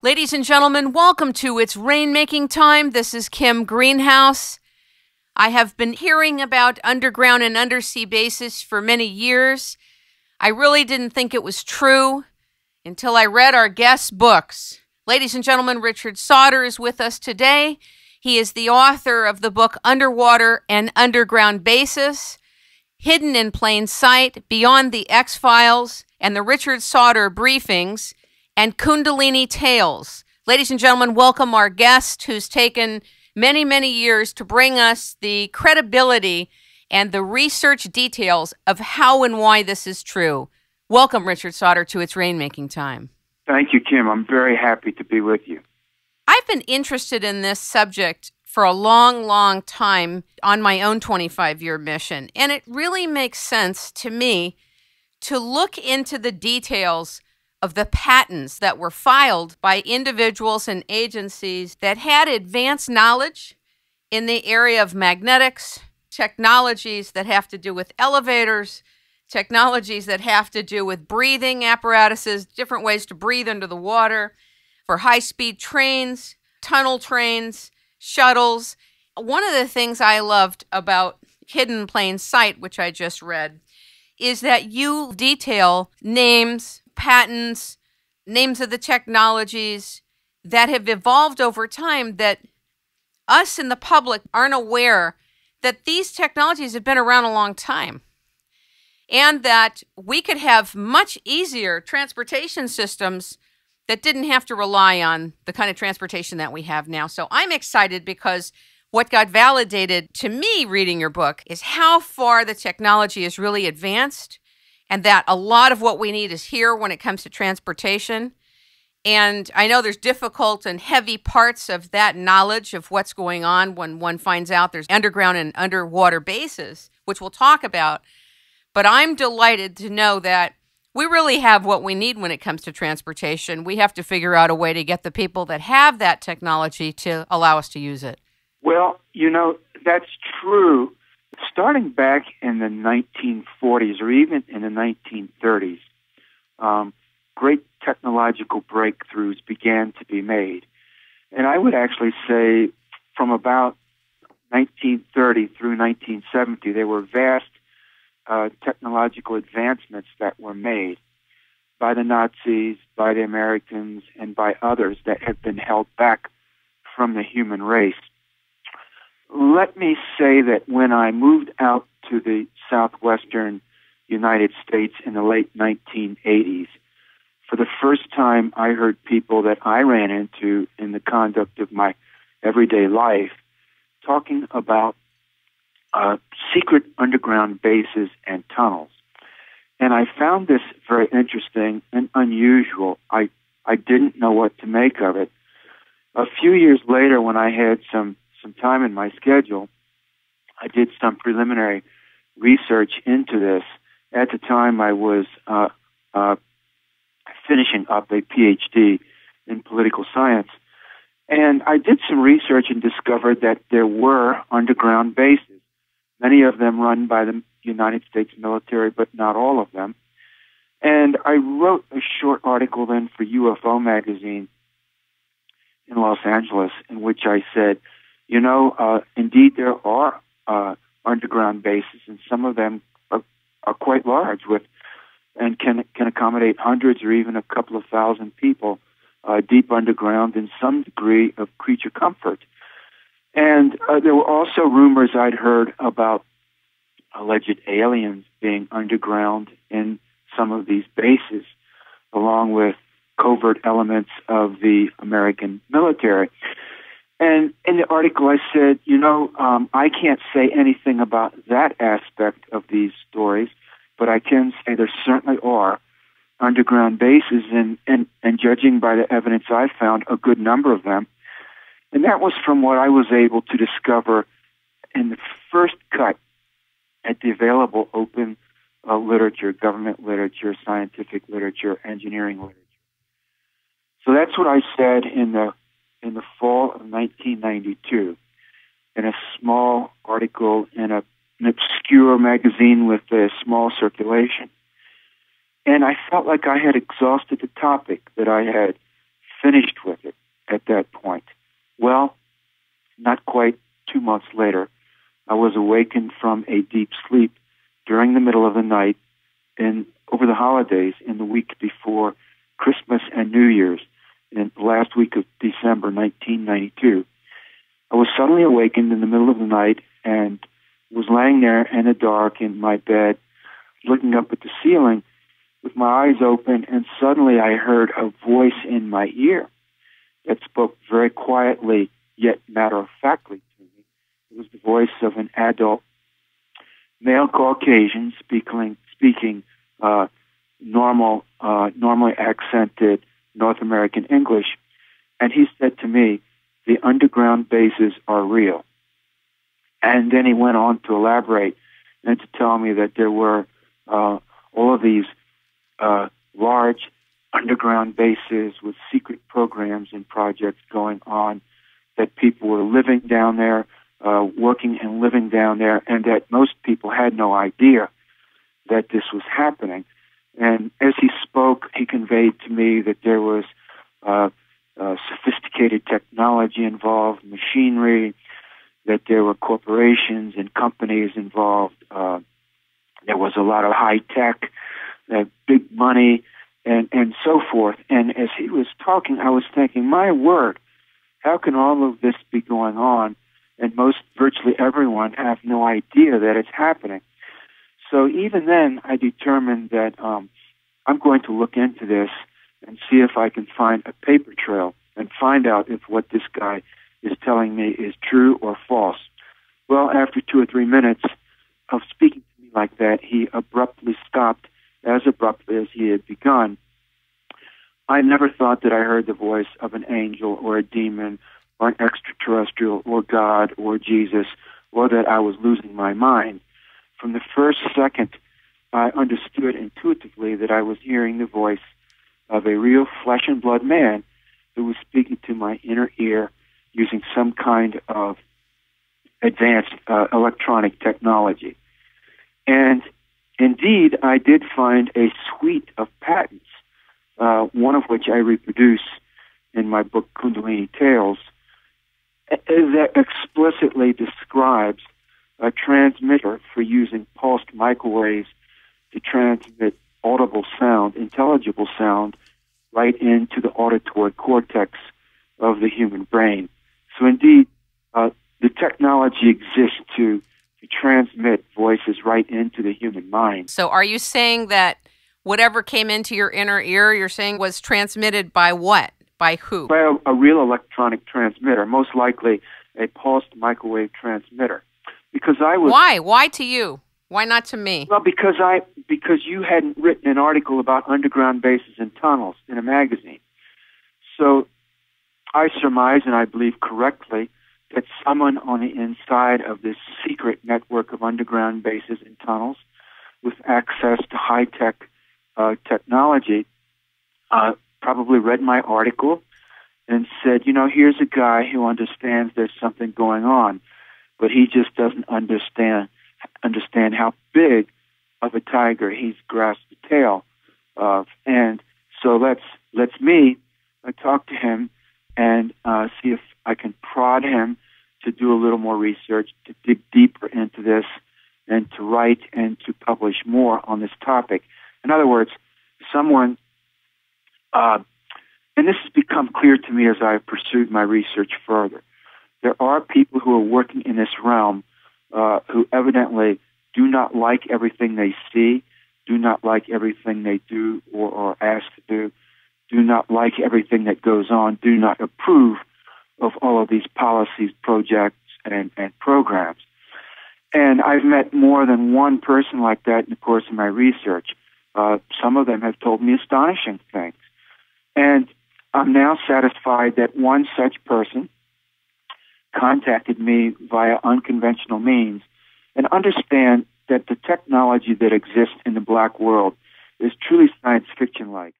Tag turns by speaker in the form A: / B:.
A: Ladies and gentlemen, welcome to It's Rainmaking Time. This is Kim Greenhouse. I have been hearing about underground and undersea bases for many years. I really didn't think it was true until I read our guest's books. Ladies and gentlemen, Richard Sauder is with us today. He is the author of the book Underwater and Underground Bases, Hidden in Plain Sight, Beyond the X-Files, and the Richard Sauder Briefings, and Kundalini Tales. Ladies and gentlemen, welcome our guest who's taken many, many years to bring us the credibility and the research details of how and why this is true. Welcome, Richard Sauder, to It's Rainmaking Time.
B: Thank you, Kim. I'm very happy to be with you.
A: I've been interested in this subject for a long, long time on my own 25-year mission, and it really makes sense to me to look into the details of the patents that were filed by individuals and agencies that had advanced knowledge in the area of magnetics, technologies that have to do with elevators, technologies that have to do with breathing apparatuses, different ways to breathe under the water, for high-speed trains, tunnel trains, shuttles. One of the things I loved about Hidden Plain Sight, which I just read, is that you detail names, patents, names of the technologies that have evolved over time that us in the public aren't aware that these technologies have been around a long time, and that we could have much easier transportation systems that didn't have to rely on the kind of transportation that we have now. So I'm excited because what got validated to me reading your book is how far the technology is really advanced, and that a lot of what we need is here when it comes to transportation. And I know there's difficult and heavy parts of that knowledge of what's going on when one finds out there's underground and underwater bases, which we'll talk about. But I'm delighted to know that we really have what we need when it comes to transportation. We have to figure out a way to get the people that have that technology to allow us to use it.
B: Well, that's true. Starting back in the 1940s or even in the 1930s, great technological breakthroughs began to be made. And I would actually say from about 1930 through 1970, there were vast technological advancements that were made by the Nazis, by the Americans, and by others that have been held back from the human race. Let me say that when I moved out to the southwestern United States in the late 1980s, for the first time I heard people that I ran into in the conduct of my everyday life talking about secret underground bases and tunnels. And I found this very interesting and unusual. I didn't know what to make of it. A few years later, when I had some time in my schedule, I did some preliminary research into this. At the time, I was finishing up a PhD in political science. And I did some research and discovered that there were underground bases, many of them run by the United States military, but not all of them. And I wrote a short article then for UFO magazine in Los Angeles in which I said, indeed there are underground bases, and some of them are quite large and can accommodate hundreds or even a couple of thousand people deep underground in some degree of creature comfort. And there were also rumors I'd heard about alleged aliens being underground in some of these bases, along with covert elements of the American military. And in the article I said, I can't say anything about that aspect of these stories, but I can say there certainly are underground bases, and judging by the evidence I found, a good number of them. And that was from what I was able to discover in the first cut at the available open literature, government literature, scientific literature, engineering literature. So that's what I said in the fall of 1992 in a small article in an obscure magazine with a small circulation. And I felt like I had exhausted the topic, that I had finished with it at that point. Well, not quite 2 months later, I was awakened from a deep sleep during the middle of the night and over the holidays in the week before Christmas and New Year's, in the last week of December 1992. I was suddenly awakened in the middle of the night and was laying there in the dark in my bed, looking up at the ceiling with my eyes open, and suddenly I heard a voice in my ear that spoke very quietly yet matter-of-factly to me. It was the voice of an adult male Caucasian speaking normally accented North American English, and he said to me, "The underground bases are real." And then he went on to elaborate and to tell me that there were all of these large underground bases with secret programs and projects going on, that people were living down there, working and living down there, and that most people had no idea that this was happening. And as he spoke, he conveyed to me that there was sophisticated technology involved, machinery, that there were corporations and companies involved. There was a lot of high tech, big money, and so forth. And as he was talking, I was thinking, my word, how can all of this be going on? And virtually everyone have no idea that it's happening. So even then, I determined that I'm going to look into this and see if I can find a paper trail and find out if what this guy is telling me is true or false. Well, after 2 or 3 minutes of speaking to me like that, he abruptly stopped, as abruptly as he had begun. I never thought that I heard the voice of an angel or a demon or an extraterrestrial or God or Jesus, or that I was losing my mind. From the first second, I understood intuitively that I was hearing the voice of a real flesh and blood man who was speaking to my inner ear using some kind of advanced electronic technology. And indeed, I did find a suite of patents, one of which I reproduce in my book Kundalini Tales, that explicitly describes a transmitter for using pulsed microwaves to transmit audible sound, intelligible sound, right into the auditory cortex of the human brain. So indeed, the technology exists to transmit voices right into the human mind.
A: So are you saying that whatever came into your inner ear, you're saying was transmitted by what? By who?
B: By a real electronic transmitter, most likely a pulsed microwave transmitter. Because I was...
A: Why? Why to you? Why not to me?
B: Well, because you hadn't written an article about underground bases and tunnels in a magazine. So I surmise, and I believe correctly, that someone on the inside of this secret network of underground bases and tunnels with access to high-tech technology probably read my article and said, here's a guy who understands there's something going on, but he just doesn't understand how big of a tiger he's grasped the tail of. And so let's me talk to him and see if I can prod him to do a little more research, to dig deeper into this, and to write and to publish more on this topic. In other words, someone, and this has become clear to me as I've pursued my research further, there are people who are working in this realm who evidently do not like everything they see, do not like everything they do or are asked to do not like everything that goes on, do not approve of all of these policies, projects, and programs. And I've met more than one person like that in the course of my research. Some of them have told me astonishing things. And I'm now satisfied that one such person contacted me via unconventional means and understand that the technology that exists in the black world is truly science fiction-like.